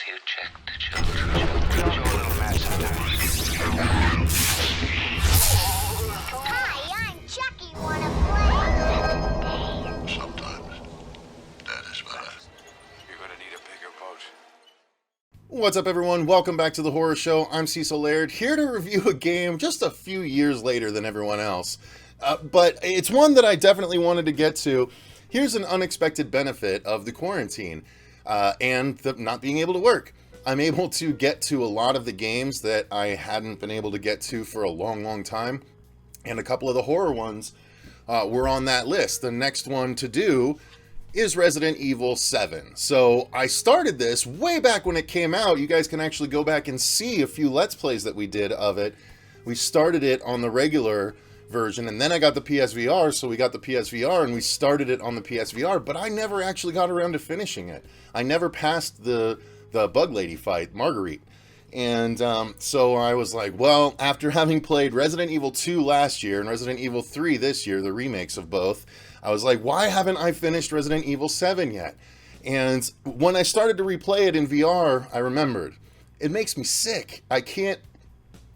you check the children? Show a little match sometimes. Hi, I'm Chucky. Wanna play? Sometimes that is better. You're gonna need a bigger boat. What's up, everyone? Welcome back to the Horror Show. I'm Cecil, Laird, here to review a game just a few years later than everyone else. But it's one that I definitely wanted to get to. Here's an unexpected benefit of the quarantine and the not being able to work. I'm able to get to a lot of the games that I hadn't been able to get to for a long, long time. And a couple of the horror ones were on that list. The next one to do is Resident Evil 7. So I started this way back when it came out. You guys can actually go back and see a few Let's Plays that we did of it. We started it on the regular version, and then I got the PSVR, so we got the PSVR, and we started it on the PSVR, but I never actually got around to finishing it. I never passed the Bug Lady fight, Marguerite. And so I was like, well, after having played Resident Evil 2 last year and Resident Evil 3 this year, the remakes of both, I was like, why haven't I finished Resident Evil 7 yet? And when I started to replay it in VR, I remembered, it makes me sick. I can't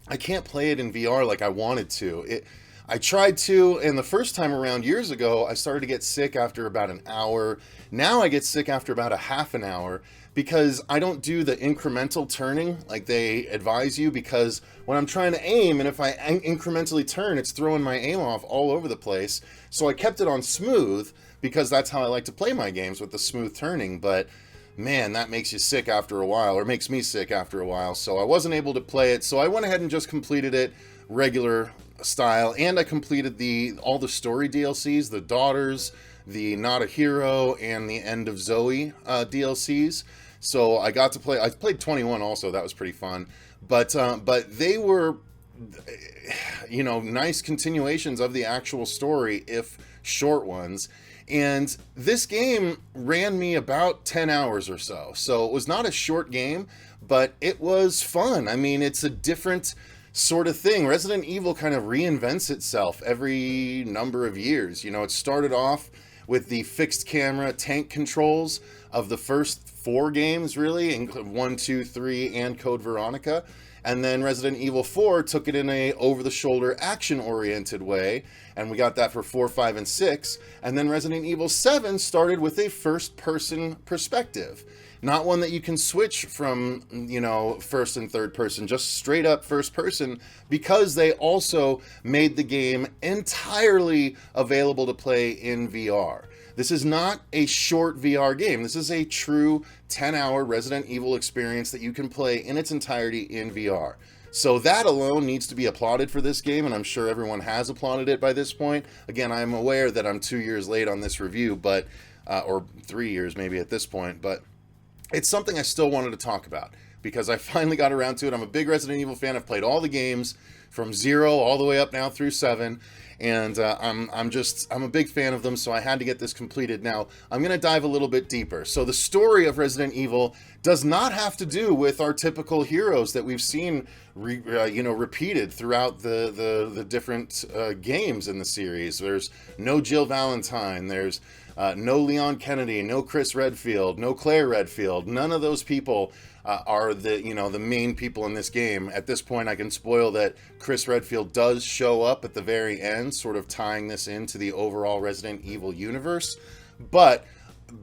play it in VR like I wanted to. I tried to, and the first time around years ago, I started to get sick after about an hour. Now I get sick after about a half an hour because I don't do the incremental turning like they advise you, because when I'm trying to aim, and if I incrementally turn, it's throwing my aim off all over the place. So I kept it on smooth because that's how I like to play my games, with the smooth turning. But man, that makes you sick after a while, or makes me sick after a while. So I wasn't able to play it. So I went ahead and just completed it regular style, and I completed all the story DLCs, the Daughters, the Not a Hero, and the End of Zoe DLCs. So I got to play. I played 21 also. That was pretty fun. But they were, nice continuations of the actual story, if short ones. And this game ran me about 10 hours or so. So it was not a short game, but it was fun. I mean, it's a different sort of thing. Resident Evil kind of reinvents itself every number of years. It started off with the fixed camera tank controls of the first 4 games, really, 1, 2, 3, and Code Veronica. And then Resident Evil 4 took it in a over-the-shoulder, action-oriented way, and we got that for 4, 5, and 6. And then Resident Evil 7 started with a first-person perspective. Not one that you can switch from, first and third person, just straight up first person, because they also made the game entirely available to play in VR. This is not a short VR game. This is a true 10-hour Resident Evil experience that you can play in its entirety in VR. So that alone needs to be applauded for this game, and I'm sure everyone has applauded it by this point. Again, I'm aware that I'm 2 years late on this review, but or 3 years maybe at this point, but it's something I still wanted to talk about because I finally got around to it. I'm a big Resident Evil fan. I've played all the games from 0 all the way up now through 7, and I'm a big fan of them, so I had to get this completed. Now, I'm going to dive a little bit deeper. So the story of Resident Evil does not have to do with our typical heroes that we've seen repeated throughout the different games in the series. There's no Jill Valentine, there's no Leon Kennedy, no Chris Redfield, no Claire Redfield. None of those people are the main people in this game. At this point, I can spoil that Chris Redfield does show up at the very end, sort of tying this into the overall Resident Evil universe. But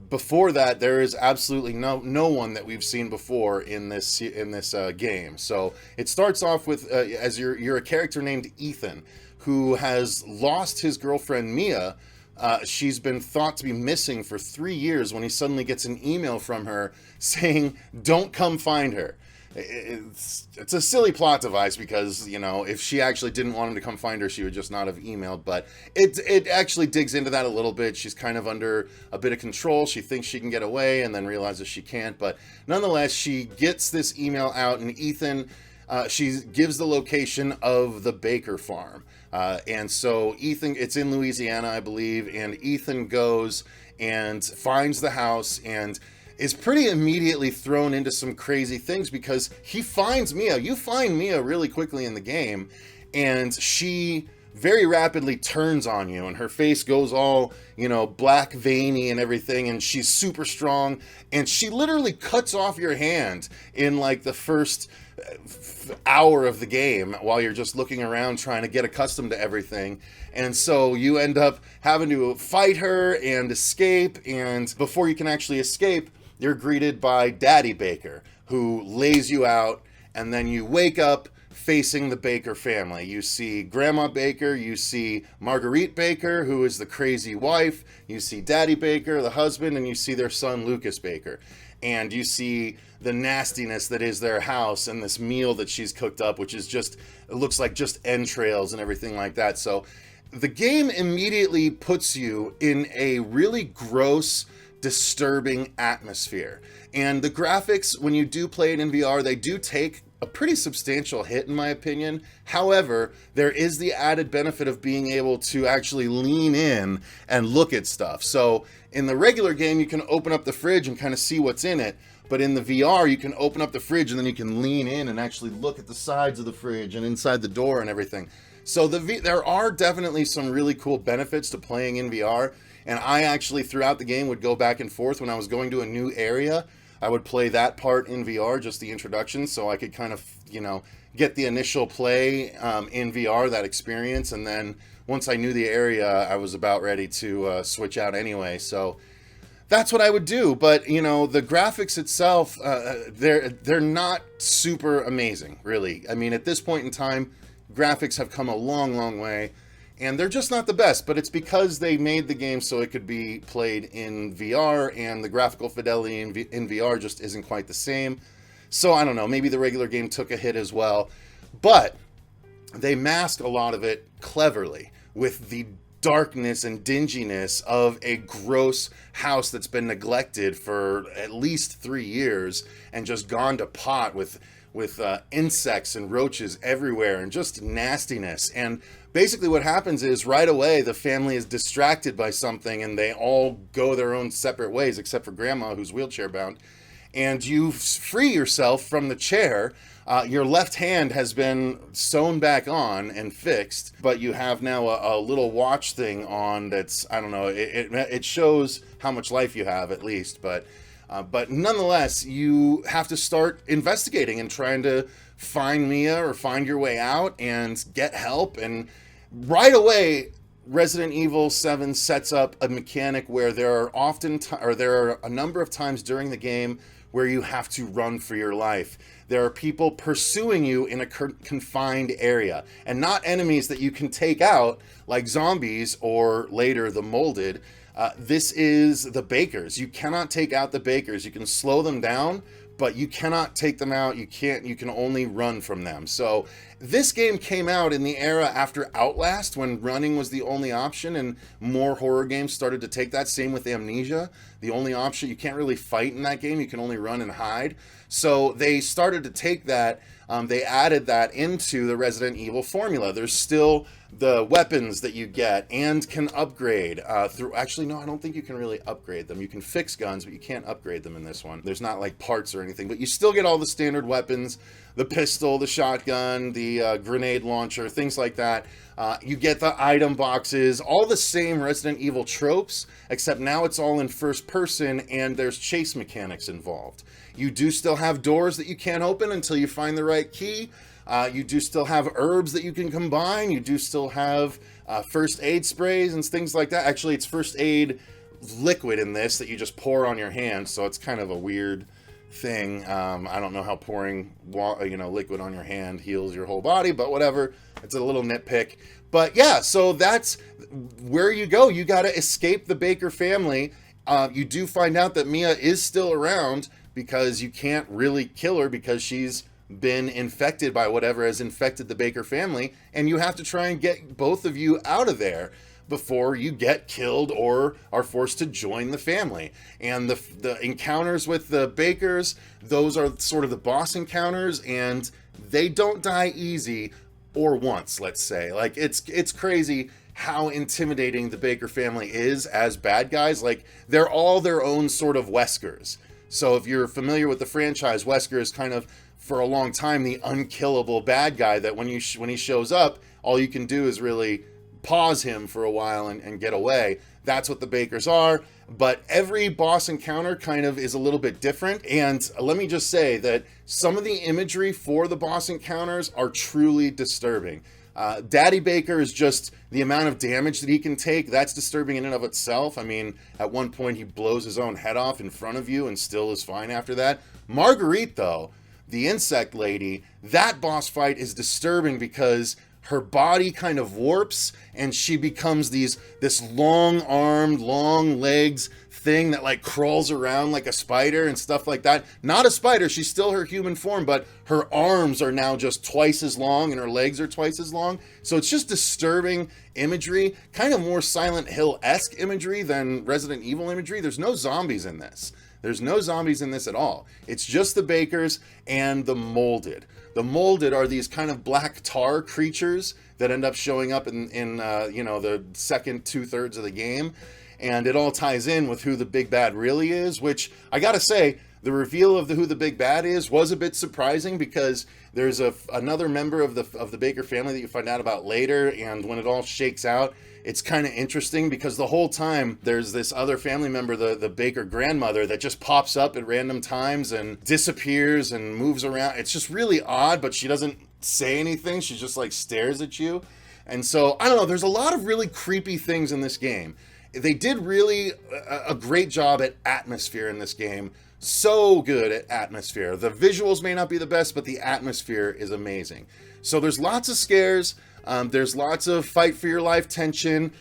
before that, there is absolutely no one that we've seen before in this game. So it starts off with as you're a character named Ethan, who has lost his girlfriend Mia. She's been thought to be missing for 3 years when he suddenly gets an email from her saying, "Don't come find her." It's a silly plot device because, if she actually didn't want him to come find her, she would just not have emailed. But it actually digs into that a little bit. She's kind of under a bit of control. She thinks she can get away and then realizes she can't. But nonetheless, she gets this email out, and Ethan, she gives the location of the Baker farm. And so Ethan, it's in Louisiana, I believe, and Ethan goes and finds the house and is pretty immediately thrown into some crazy things because he finds Mia. You find Mia really quickly in the game, and she very rapidly turns on you, and her face goes all, you know, black veiny and everything, and she's super strong, and she literally cuts off your hand in like the first hour of the game while you're just looking around trying to get accustomed to everything. And so you end up having to fight her and escape, and before you can actually escape, you're greeted by Daddy Baker, who lays you out, and then you wake up facing the Baker family. You see Grandma Baker, you see Marguerite Baker, who is the crazy wife, you see Daddy Baker, the husband, and you see their son Lucas Baker. And you see the nastiness that is their house and this meal that she's cooked up, which is just, it looks like just entrails and everything like that. So the game immediately puts you in a really gross, disturbing atmosphere. And the graphics, when you do play it in VR, they do take a pretty substantial hit, in my opinion. However, there is the added benefit of being able to actually lean in and look at stuff. So in the regular game, you can open up the fridge and kind of see what's in it. But in the VR, you can open up the fridge and then you can lean in and actually look at the sides of the fridge and inside the door and everything. So there are definitely some really cool benefits to playing in VR. And I actually, throughout the game, would go back and forth. When I was going to a new area, I would play that part in VR, just the introduction, so I could kind of, you know, get the initial play in VR, that experience. And then once I knew the area, I was about ready to switch out anyway. So that's what I would do. But, you know, the graphics itself, they're not super amazing, really. I mean, at this point in time, graphics have come a long, long way. And they're just not the best, but it's because they made the game so it could be played in VR, and the graphical fidelity in VR just isn't quite the same. So I don't know, maybe the regular game took a hit as well. But they mask a lot of it cleverly with the darkness and dinginess of a gross house that's been neglected for at least 3 years and just gone to pot with insects and roaches everywhere and just nastiness. And basically what happens is right away the family is distracted by something and they all go their own separate ways, except for Grandma, who's wheelchair bound. And you free yourself from the chair. Your left hand has been sewn back on and fixed, but you have now a little watch thing on that's, I don't know, it shows how much life you have at least, but nonetheless, you have to start investigating and trying to find Mia or find your way out and get help. And right away, Resident Evil 7 sets up a mechanic where there are a number of times during the game where you have to run for your life. There are people pursuing you in a confined area, and not enemies that you can take out like zombies or later the molded. This is the Bakers. You cannot take out the Bakers. You can slow them down, but you cannot take them out. You can only run from them. So this game came out in the era after Outlast, when running was the only option, and more horror games started to take that. Same with Amnesia. The only option, you can't really fight in that game. You can only run and hide. So they started to take that. They added that into the Resident Evil formula. There's still the weapons that you get and can upgrade through. Actually, no, I don't think you can really upgrade them. You can fix guns, but you can't upgrade them in this one. There's not like parts or anything, but you still get all the standard weapons, the pistol, the shotgun, the grenade launcher, things like that. You get the item boxes, all the same Resident Evil tropes, except now it's all in first person and there's chase mechanics involved. You do still have doors that you can't open until you find the right key. You do still have herbs that you can combine. You do still have first aid sprays and things like that. Actually, it's first aid liquid in this that you just pour on your hand, so it's kind of a weird thing. I don't know how pouring liquid on your hand heals your whole body, but whatever. It's a little nitpick. But yeah, so that's where you go. You got to escape the Baker family. You do find out that Mia is still around, because you can't really kill her because she's been infected by whatever has infected the Baker family, and you have to try and get both of you out of there before you get killed or are forced to join the family. And the encounters with the Bakers, those are sort of the boss encounters, and they don't die easy or once, let's say. Like, it's crazy how intimidating the Baker family is as bad guys. Like, they're all their own sort of Weskers. So if you're familiar with the franchise, Wesker is kind of, for a long time, the unkillable bad guy that when he shows up, all you can do is really pause him for a while and get away. That's what the Bakers are. But every boss encounter kind of is a little bit different. And let me just say that some of the imagery for the boss encounters are truly disturbing. Daddy Baker is just the amount of damage that he can take. That's disturbing in and of itself. I mean, at one point he blows his own head off in front of you and still is fine after that. Marguerite, though, the insect lady, that boss fight is disturbing because her body kind of warps and she becomes this long-armed, long legs thing that like crawls around like a spider and stuff like that. Not a spider, she's still her human form, but her arms are now just twice as long and her legs are twice as long. So it's just disturbing imagery, kind of more Silent Hill-esque imagery than Resident Evil imagery. There's no zombies in this. There's no zombies in this at all. It's just the Bakers and the Molded. The Molded are these kind of black tar creatures that end up showing up in the second 2/3 of the game. And it all ties in with who the big bad really is, which I gotta say, the reveal of who the big bad is was a bit surprising because there's another member of the Baker family that you find out about later, and when it all shakes out, it's kind of interesting because the whole time there's this other family member, the Baker grandmother, that just pops up at random times and disappears and moves around. It's just really odd, but she doesn't say anything. She just like stares at you. And so, I don't know, there's a lot of really creepy things in this game. They did really a great job at atmosphere in this game. So good at atmosphere. The visuals may not be the best, but the atmosphere is amazing. So there's lots of scares. There's lots of fight for your life tension.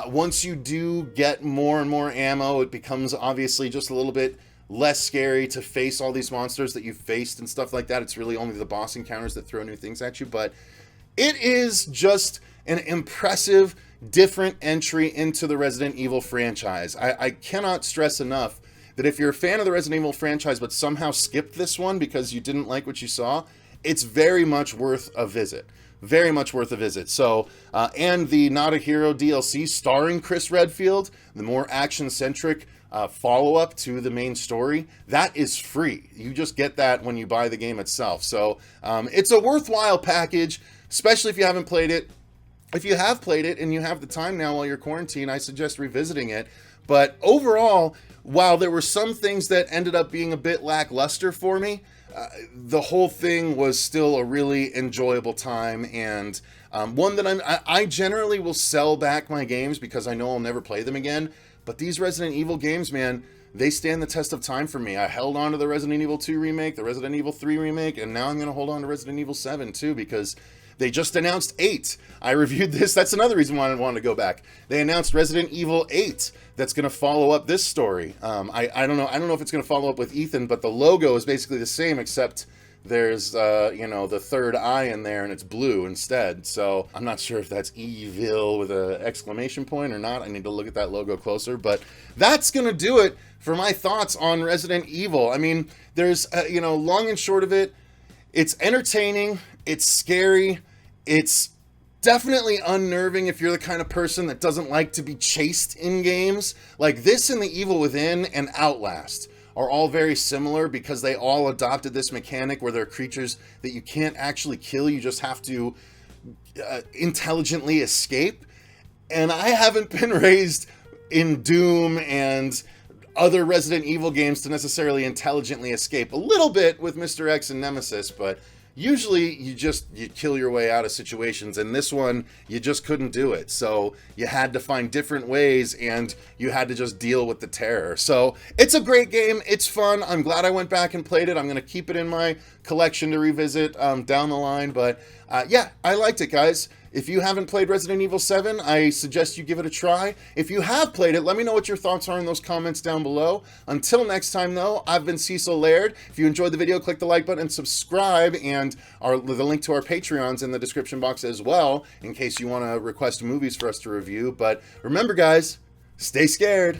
Once you do get more and more ammo, it becomes obviously just a little bit less scary to face all these monsters that you've faced and stuff like that. It's really only the boss encounters that throw new things at you. But it is just an impressive, different entry into the Resident Evil franchise. I cannot stress enough that if you're a fan of the Resident Evil franchise but somehow skipped this one because you didn't like what you saw, it's very much worth a visit. Very much worth a visit. So, and the Not a Hero DLC starring Chris Redfield, the more action-centric follow-up to the main story, that is free. You just get that when you buy the game itself. So, it's a worthwhile package, especially if you haven't played it. If you have played it and you have the time now while you're quarantined, I suggest revisiting it. But overall, while there were some things that ended up being a bit lackluster for me, the whole thing was still a really enjoyable time, and one that I generally will sell back my games because I know I'll never play them again. But these Resident Evil games, man, they stand the test of time for me. I held on to the Resident Evil 2 remake, the Resident Evil 3 remake, and now I'm going to hold on to Resident Evil 7 too because they just announced 8. I reviewed this. That's another reason why I wanted to go back. They announced Resident Evil 8 that's going to follow up this story. I don't know. I don't know if it's going to follow up with Ethan, but the logo is basically the same except there's the third eye in there and it's blue instead. So I'm not sure if that's evil with an exclamation point or not. I need to look at that logo closer, but that's going to do it for my thoughts on Resident Evil. I mean, there's long and short of it, it's entertaining, it's scary, it's definitely unnerving if you're the kind of person that doesn't like to be chased in games. Like this and The Evil Within and Outlast are all very similar because they all adopted this mechanic where they're creatures that you can't actually kill, you just have to intelligently escape. And I haven't been raised in Doom and other Resident Evil games to necessarily intelligently escape. A little bit with Mr. X and Nemesis, but usually you kill your way out of situations, and this one you just couldn't do it. So you had to find different ways and you had to just deal with the terror. So it's a great game, it's fun. I'm glad I went back and played it. I'm gonna keep it in my collection to revisit down the line, but yeah, I liked it, guys. If you haven't played Resident Evil 7, I suggest you give it a try. If you have played it, let me know what your thoughts are in those comments down below. Until next time, though, I've been Cecil Laird. If you enjoyed the video, click the like button and subscribe, and the link to our Patreon's in the description box as well, in case you want to request movies for us to review. But remember, guys, stay scared.